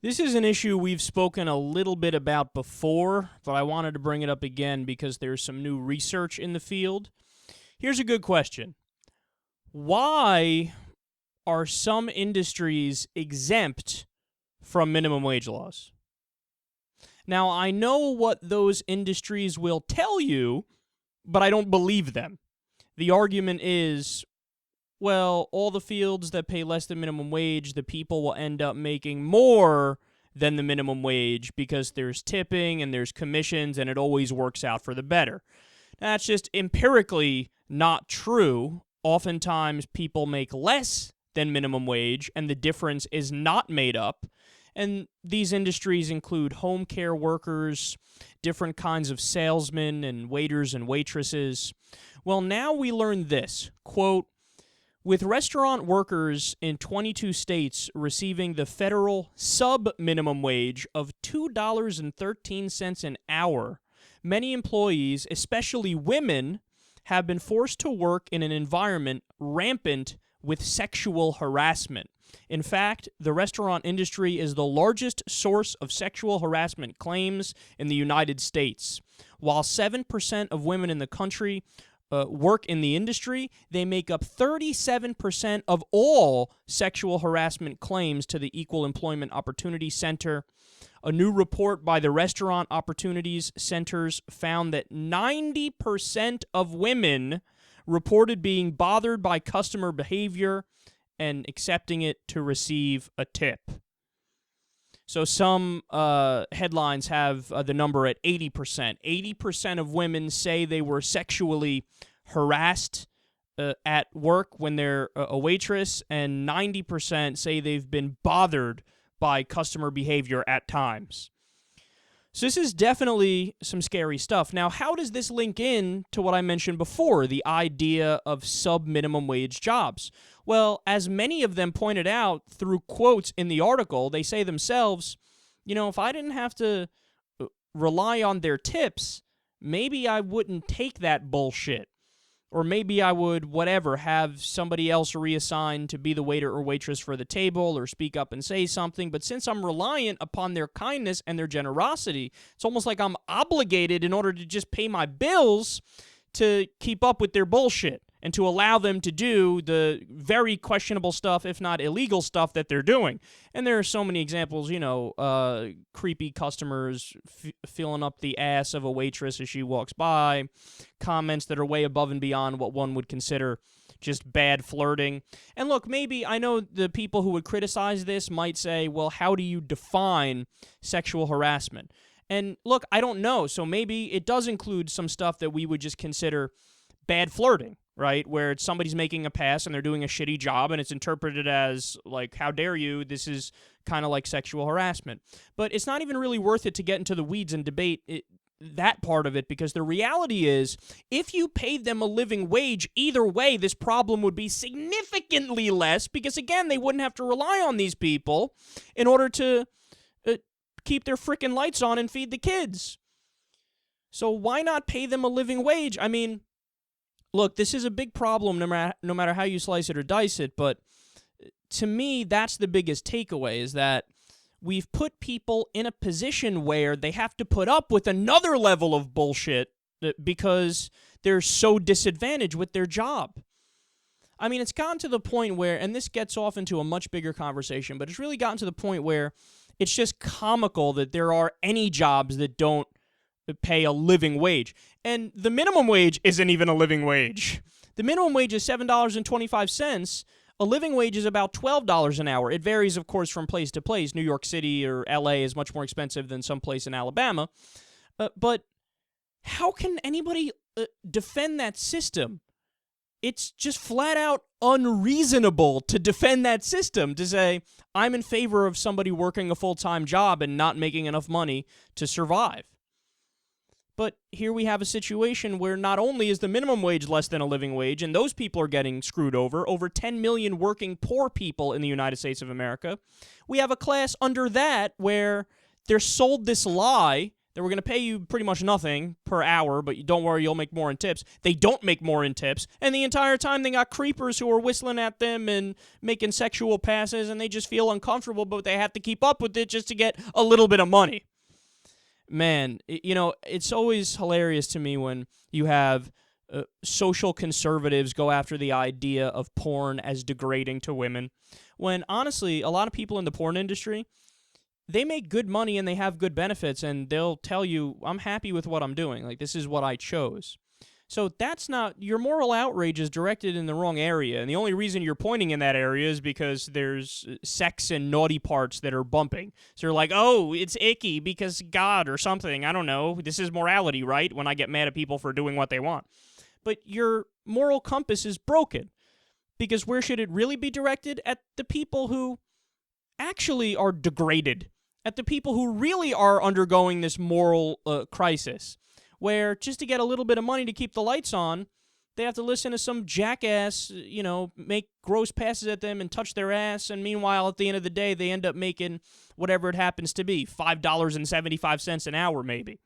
This is an issue we've spoken a little bit about before, but I wanted to bring it up again because there's some new research in the field. Here's a good question. Why are some industries exempt from minimum wage laws? Now, I know what those industries will tell you, but I don't believe them. The argument is, well, all the fields that pay less than minimum wage, the people will end up making more than the minimum wage because there's tipping and there's commissions and it always works out for the better. That's just empirically not true. Oftentimes, people make less than minimum wage and the difference is not made up. And these industries include home care workers, different kinds of salesmen and waiters and waitresses. Well, now we learn this, quote, with restaurant workers in 22 states receiving the federal sub-minimum wage of $2.13 an hour, many employees, especially women, have been forced to work in an environment rampant with sexual harassment. In fact, the restaurant industry is the largest source of sexual harassment claims in the United States. While 7% of women in the country work in the industry, they make up 37% of all sexual harassment claims to the Equal Employment Opportunity Center. A new report by the Restaurant Opportunities Centers found that 90% of women reported being bothered by customer behavior and accepting it to receive a tip. So some headlines have the number at 80%. 80% of women say they were sexually harassed at work when they're a waitress, and 90% say they've been bothered by customer behavior at times. So this is definitely some scary stuff. Now, how does this link in to what I mentioned before, the idea of sub-minimum wage jobs? Well, as many of them pointed out through quotes in the article, they say themselves, you know, if I didn't have to rely on their tips, maybe I wouldn't take that bullshit. Or maybe I would, have somebody else reassigned to be the waiter or waitress for the table or speak up and say something. But since I'm reliant upon their kindness and their generosity, it's almost like I'm obligated in order to just pay my bills to keep up with their bullshit and to allow them to do the very questionable stuff, if not illegal stuff, that they're doing. And there are so many examples, creepy customers filling up the ass of a waitress as she walks by, comments that are way above and beyond what one would consider just bad flirting. And look, maybe I know the people who would criticize this might say, well, how do you define sexual harassment? And look, I don't know. So maybe it does include some stuff that we would just consider bad flirting, right? Where somebody's making a pass and they're doing a shitty job and it's interpreted as like, how dare you? This is kind of like sexual harassment. But it's not even really worth it to get into the weeds and debate that part of it, because the reality is, if you paid them a living wage, either way, this problem would be significantly less because, again, they wouldn't have to rely on these people in order to keep their frickin' lights on and feed the kids. So why not pay them a living wage? I mean, look, this is a big problem no matter how you slice it or dice it, but to me, that's the biggest takeaway, is that we've put people in a position where they have to put up with another level of bullshit because they're so disadvantaged with their job. I mean, it's gotten to the point where, and this gets off into a much bigger conversation, but it's really gotten to the point where it's just comical that there are any jobs that don't pay a living wage. And the minimum wage isn't even a living wage. The minimum wage is $7.25. A living wage is about $12 an hour. It varies, of course, from place to place. New York City or LA is much more expensive than some place in Alabama. But how can anybody defend that system? It's just flat out unreasonable to defend that system, to say, I'm in favor of somebody working a full-time job and not making enough money to survive. But here we have a situation where not only is the minimum wage less than a living wage, and those people are getting screwed over 10 million working poor people in the United States of America, we have a class under that where they're sold this lie They were going to pay you pretty much nothing per hour, but don't worry, you'll make more in tips. They don't make more in tips, and the entire time they got creepers who are whistling at them and making sexual passes, and they just feel uncomfortable, but they have to keep up with it just to get a little bit of money. Man, it's always hilarious to me when you have social conservatives go after the idea of porn as degrading to women, when honestly, a lot of people in the porn industry, they make good money and they have good benefits, and they'll tell you, I'm happy with what I'm doing. Like, this is what I chose. So that's not, your moral outrage is directed in the wrong area, and the only reason you're pointing in that area is because there's sex and naughty parts that are bumping. So you're like, oh, it's icky because God or something, I don't know, this is morality, right? When I get mad at people for doing what they want. But your moral compass is broken, because where should it really be directed? At the people who actually are degraded, at the people who really are undergoing this moral crisis, where just to get a little bit of money to keep the lights on, they have to listen to some jackass, make gross passes at them and touch their ass, and meanwhile, at the end of the day, they end up making whatever it happens to be, $5.75 an hour maybe.